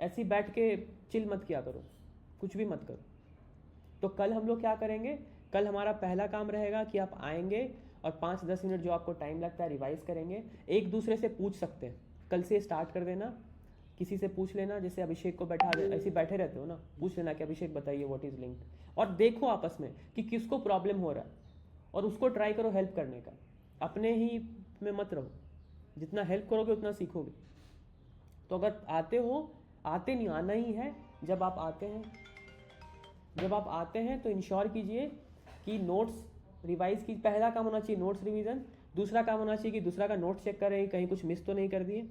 ऐसी बैठ के चिल मत किया करो, कुछ भी मत करो। तो कल हम लोग क्या करेंगे? कल हमारा पहला काम रहेगा कि आप आएंगे और 5-10 मिनट जो आपको टाइम लगता है रिवाइज करेंगे। एक दूसरे से पूछ सकते हैं, कल से स्टार्ट कर देना, किसी से पूछ लेना। जैसे अभिषेक को बैठा दे, ऐसे बैठे रहते हो ना, पूछ लेना कि अभिषेक बताइए व्हाट इज लिंक्ड, और देखो आपस में कि किसको प्रॉब्लम हो रहा है और उसको ट्राई करो हेल्प करने का। अपने ही में मत रहो, जितना हेल्प करोगे उतना सीखोगे। तो अगर आते हो, आते नहीं, आना ही है। जब आप आते हैं तो इंश्योर कीजिए कि नोट्स रिवाइज की, पहला काम होना चाहिए नोट्स रिवीजन, दूसरा काम होना चाहिए कि दूसरा का नोट्स चेक करें कहीं कुछ मिस तो नहीं कर दिए,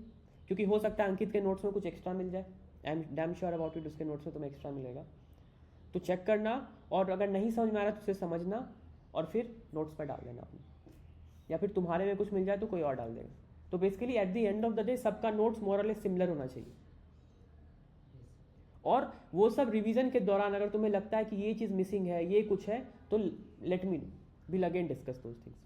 क्योंकि हो सकता है अंकित के नोट्स में कुछ एक्स्ट्रा मिल जाए, I am damn sure about it, उसके नोट्स में तुम्हें एक्स्ट्रा मिलेगा, तो चेक करना, और अगर नहीं समझ में आ रहा तो उसे समझना और फिर नोट्स पर डाल देना अपने, या फिर तुम्हारे में कुछ मिल जाए तो कोई और डाल देगा। तो basically at the end of the day सबका नोट्स मोर और लेस सिमिलर होना चाहिए, और वो सब रिवीजन के दौरान अगर तुम्हें लगता है कि ये चीज़ मिसिंग है, ये कुछ है, तो let me will again discuss those things.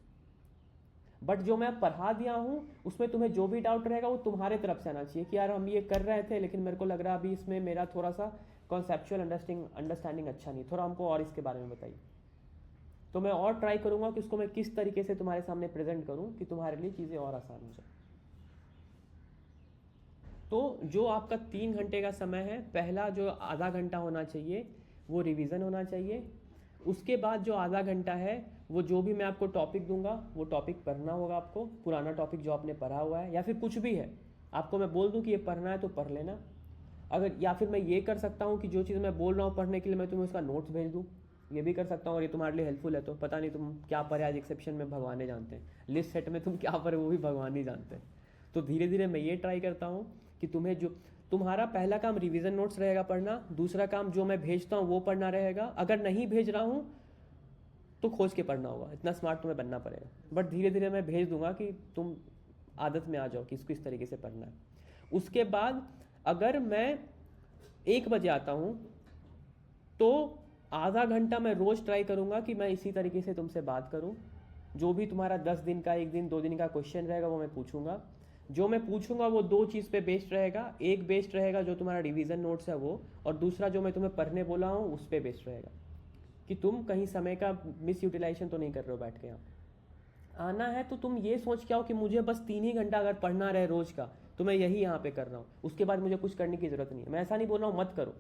But जो मैं पढ़ा दिया हूँ उसमें तुम्हें जो भी डाउट रहेगा वो तुम्हारे तरफ से आना चाहिए कि यार हम ये कर रहे थे लेकिन मेरे को लग रहा है अभी इसमें मेरा थोड़ा सा कॉन्सेप्चुअल अंडरस्टैंडिंग अच्छा नहीं, थोड़ा हमको और इसके बारे में बताइए। तो मैं और ट्राई करूँगा कि उसको मैं किस तरीके से तुम्हारे सामने प्रेजेंट करूँ कि तुम्हारे लिए चीज़ें और आसान हो जाए। तो जो आपका 3 घंटे का समय है, पहला जो आधा घंटा होना चाहिए वो रिवीजन होना चाहिए, उसके बाद जो आधा घंटा है वो जो भी मैं आपको टॉपिक दूंगा वो टॉपिक पढ़ना होगा आपको, पुराना टॉपिक जो आपने पढ़ा हुआ है, या फिर कुछ भी है आपको मैं बोल दूं कि ये पढ़ना है तो पढ़ लेना। अगर या फिर मैं ये कर सकता हूँ कि जो चीज़ मैं बोल रहा हूँ पढ़ने के लिए मैं तुम्हें उसका नोट्स भेज दूँ, ये भी कर सकता हूँ, और ये तुम्हारे लिए हेल्पफुल है तो पता नहीं तुम क्या पढ़े आज एक्सेप्शन में, भगवान ही जानते हैं, लिस्ट सेट में तुम क्या पढ़े वो भी भगवान ही जानते हैं। तो धीरे धीरे मैं ये ट्राई करता हूँ कि तुम्हें जो तुम्हारा पहला काम रिवीजन नोट्स रहेगा पढ़ना, दूसरा काम जो मैं भेजता हूँ वो पढ़ना रहेगा, अगर नहीं भेज रहा हूँ तो खोज के पढ़ना होगा, इतना स्मार्ट तुम्हें बनना पड़ेगा, बट धीरे धीरे मैं भेज दूंगा कि तुम आदत में आ जाओ कि इसको इस तरीके से पढ़ना है। उसके बाद अगर मैं 1 बजे आता हूँ तो आधा घंटा मैं रोज़ ट्राई करूँगा कि मैं इसी तरीके से तुमसे बात करूँ, जो भी तुम्हारा 10 दिन का 1 दिन 2 दिन का क्वेश्चन रहेगा वो मैं पूछूंगा, जो मैं पूछूंगा वो 2 चीज़ पे बेस्ड रहेगा, एक बेस्ड रहेगा जो तुम्हारा रिवीजन नोट्स है वो, और दूसरा जो मैं तुम्हें पढ़ने बोला हूँ उस पर बेस्ड रहेगा कि तुम कहीं समय का मिस यूटिलाइजेशन तो नहीं कर रहे हो बैठ के यहाँ। आना है तो तुम ये सोच के आओ कि मुझे बस 3 ही घंटा अगर पढ़ना रहे रोज़ का तो मैं यही यहाँ पे कर रहा हूँ, उसके बाद मुझे कुछ करने की ज़रूरत नहीं है। मैं ऐसा नहीं बोल रहा हूँ मत करो,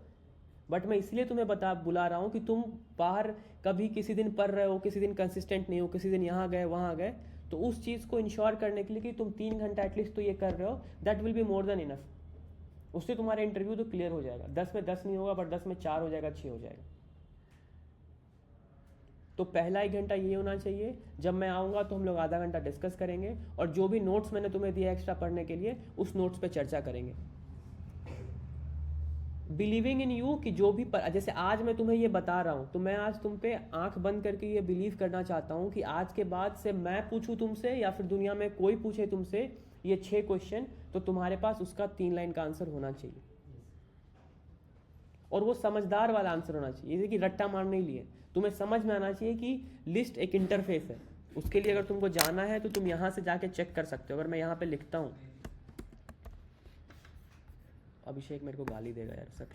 बट मैं इसलिए तुम्हें बुला रहा हूँ कि तुम बाहर कभी किसी दिन पढ़ रहे हो, किसी दिन कंसिस्टेंट नहीं हो, किसी दिन यहाँ गए वहाँ गए, तो उस चीज़ को इंश्योर करने के लिए कि तुम 3 घंटा एटलीस्ट तो ये कर रहे हो, that will be more than enough. उससे तुम्हारा इंटरव्यू तो क्लियर हो जाएगा, 10 में 10 नहीं होगा बट 10 में 4 हो जाएगा, 6 हो जाएगा। तो पहला 1 घंटा ये होना चाहिए, जब मैं आऊँगा तो हम लोग आधा घंटा डिस्कस करेंगे और जो भी नोट्स मैंने तुम्हें दिया एक्स्ट्रा पढ़ने के लिए उस नोट्स पे चर्चा करेंगे। बिलीविंग इन यू कि जो भी जैसे आज मैं तुम्हें ये बता रहा हूँ तो मैं आज तुम पे आंख बंद करके ये बिलीव करना चाहता हूँ कि आज के बाद से मैं पूछूं तुमसे या फिर दुनिया में कोई पूछे तुमसे ये 6 क्वेश्चन तो तुम्हारे पास उसका 3 लाइन का आंसर होना चाहिए, और वो समझदार वाला आंसर होना चाहिए, जैसे कि रट्टा मारने के लिए तुम्हें समझ में आना चाहिए कि लिस्ट एक इंटरफेस है। उसके लिए अगर तुमको जाना है तो तुम यहाँ से जाके चेक कर सकते हो। अगर मैं यहाँ पे लिखता हूँ, अभिषेक मेरे को गाली देगा यार सर,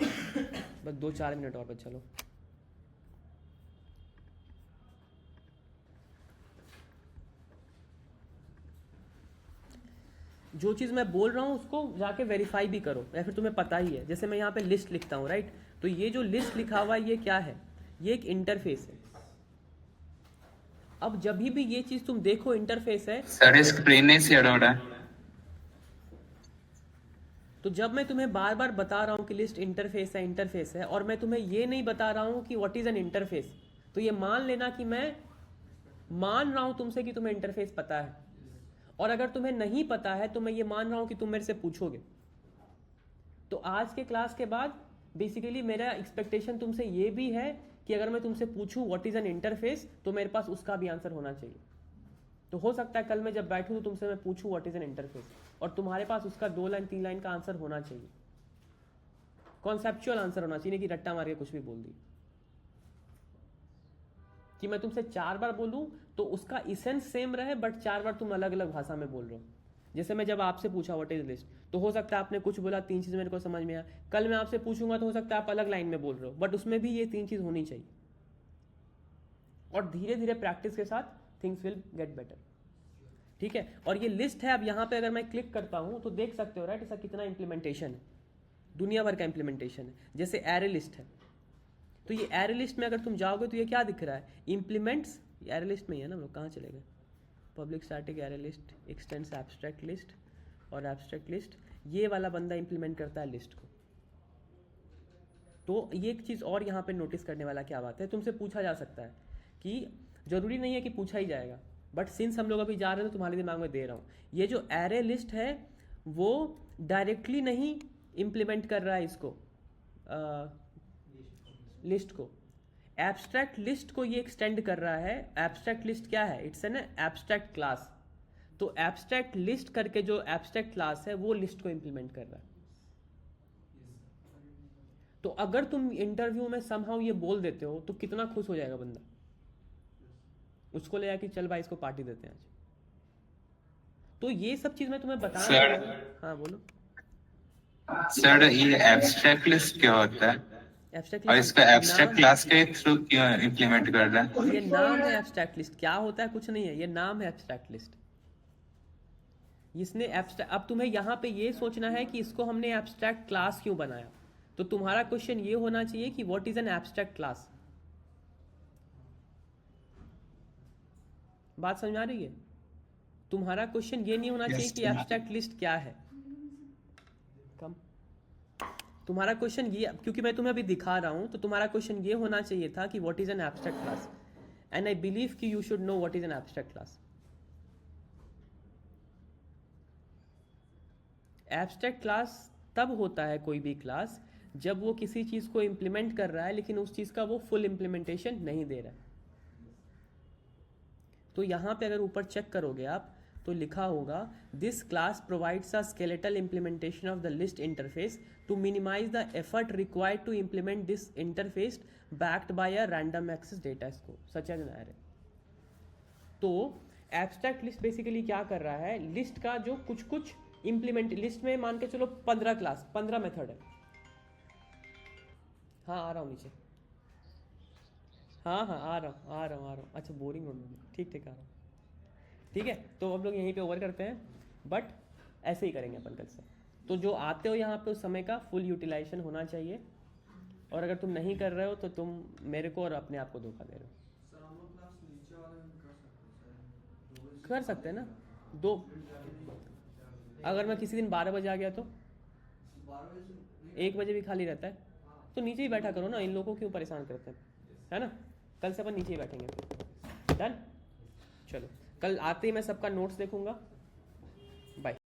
बस 2-4 मिनट और बस चलो। जो चीज़ मैं बोल रहा हूँ उसको जाके वेरीफाई भी करो, या फिर तुम्हें पता ही है। जैसे मैं यहाँ पे लिस्ट लिखता हूँ राइट, तो ये जो लिस्ट लिखा हुआ है ये क्या है, ये एक इंटरफेस है। अब जब भी ये चीज़ तुम देखो इंटरफेस है, सर स्क्रीन नहीं शेयर हो रहा है। तो जब मैं तुम्हें बार बार बता रहा हूँ कि लिस्ट इंटरफेस है और मैं तुम्हें ये नहीं बता रहा हूँ कि व्हाट इज एन इंटरफेस, तो ये मान लेना कि मैं मान रहा हूँ तुमसे कि तुम्हें इंटरफेस पता है, और अगर तुम्हें नहीं पता है तो मैं ये मान रहा हूँ कि तुम मेरे से पूछोगे। तो आज के क्लास के बाद बेसिकली मेरा एक्सपेक्टेशन तुमसे ये भी है कि अगर मैं तुमसे पूछूं व्हाट इज एन इंटरफेस तो मेरे पास उसका भी आंसर होना चाहिए। तो हो सकता है कल मैं जब बैठूं तो तुमसे मैं पूछूं व्हाट इज एन इंटरफेस और तुम्हारे पास उसका 2 लाइन 3 लाइन का आंसर होना चाहिए, कॉन्सेप्चुअल आंसर होना चाहिए, कि रट्टा मार के कुछ भी बोल दी। कि मैं तुमसे 4 बार बोलूं तो उसका इसेंस सेम रहे बट 4 बार तुम अलग अलग भाषा में बोल रहे हो। जैसे मैं जब आपसे पूछा व्हाट इज लिस्ट, तो हो सकता है आपने कुछ बोला, 3 चीज़ मेरे को समझ में आया। कल मैं आपसे पूछूंगा तो हो सकता है आप अलग लाइन में बोल रहे हो, बट उसमें भी ये 3 चीज़ होनी चाहिए। और धीरे धीरे प्रैक्टिस के साथ थिंग्स विल गेट बेटर। ठीक है, और ये लिस्ट है। अब यहाँ पे अगर मैं क्लिक करता हूँ तो देख सकते हो राइट, इसका कितना इंप्लीमेंटेशन है, दुनिया भर का इंप्लीमेंटेशन है। जैसे एरे लिस्ट है, तो ये एरे लिस्ट में अगर तुम जाओगे तो ये क्या दिख रहा है, इम्प्लीमेंट्स एरे लिस्ट में ही है ना। हम लोग कहाँ चले गए, public static array list, expanse abstract list और एब्स्ट्रैक्ट लिस्ट, ये वाला बंदा इंप्लीमेंट करता है लिस्ट को। तो ये एक चीज़ और यहाँ पे नोटिस करने वाला क्या बात है, तुमसे पूछा जा सकता है कि जरूरी नहीं है कि पूछा ही जाएगा, बट सिंस हम लोग अभी जा रहे हैं तो तुम्हारे दिमाग में दे रहा हूँ। ये जो एरे लिस्ट है वो डायरेक्टली नहीं इम्प्लीमेंट कर रहा है इसको, लिस्ट को। एब्स्ट्रैक्ट लिस्ट को ये एक्सटेंड कर रहा है। एब्स्ट्रैक्ट लिस्ट क्या है? It's an abstract class. तो एब्स्ट्रैक्ट लिस्ट करके जो एब्स्ट्रैक्ट क्लास है वो लिस्ट को इम्प्लीमेंट कर रहा है। तो अगर तुम इंटरव्यू में समहाउ ये बोल देते हो तो कितना खुश हो जाएगा बंदा, उसको ले कि चल भाई इसको पार्टी देते हैं आज। तो ये सब चीज मैं तुम्हें बता रहा सर हूँ। हाँ बोलो। सर ये एब्स्ट्रैक्ट लिस्ट क्या होता है एब्स्ट्रैक्ट और लिस्ट इसको एब्स्ट्रैक्ट क्लास के थ्रू क्यों इम्प्लीमेंट कर रहा है? ये नाम है एब्स्ट्रैक्ट लिस्ट। क्या होता है? कुछ नहीं है, ये नाम है एब्स्ट्रैक्ट लिस्ट। इसने एब्स्ट्रैक्ट, अब तुम्हें यहाँ पे ये सोचना है कि इसको हमने एब्स्ट्रैक्ट क्लास क्यों बनाया। तो तुम्हारा क्वेश्चन ये होना चाहिए कि what is an abstract class. बात समझ आ रही है? तुम्हारा क्वेश्चन ये नहीं होना चाहिए कि एब्स्ट्रैक्ट लिस्ट क्या है। कम तुम्हारा क्वेश्चन ये, क्योंकि मैं तुम्हें अभी दिखा रहा हूं तो तुम्हारा क्वेश्चन ये होना चाहिए था कि what is an abstract class, and I believe कि you should know what is an abstract class. Abstract class तब होता है कोई भी क्लास जब वो किसी चीज को इंप्लीमेंट कर रहा है लेकिन उस चीज का वो फुल इंप्लीमेंटेशन नहीं दे रहा है। तो यहां पे अगर ऊपर चेक करोगे आप तो लिखा होगा this class provides a skeletal implementation of the list interface to minimize the effort required to implement this interface backed by a random access data store such as an array. तो एब्स्ट्रैक्ट लिस्ट बेसिकली क्या कर रहा है, लिस्ट का जो कुछ कुछ इंप्लीमेंट, लिस्ट में मान के चलो 15 क्लास 15 मेथड है। हाँ आ रहा हूँ नीचे। हाँ आ रहा हूँ। अच्छा बोरिंग हो गया, ठीक आ रहा हूँ। ठीक है, तो हम लोग यहीं पे ओवर करते हैं, बट ऐसे ही करेंगे अपन कल से। तो जो आते हो यहाँ पे उस समय का फुल यूटिलाइजेशन होना चाहिए, और अगर तुम नहीं कर रहे हो तो तुम मेरे को और अपने आप को धोखा दे रहे हो। सर हम लोग क्लास नीचे वाले में कर सकते हैं सर, कर सकते हैं ना दो। अगर मैं किसी दिन 12 बजे आ गया तो 12 बजे से 1 बजे भी खाली रहता है, तो नीचे ही बैठा करो ना। इन लोगों को क्यों परेशान करते हैं, है ना? कल से अपन नीचे ही बैठेंगे। डन। चलो कल आते ही मैं सबका नोट्स देखूंगा। बाय।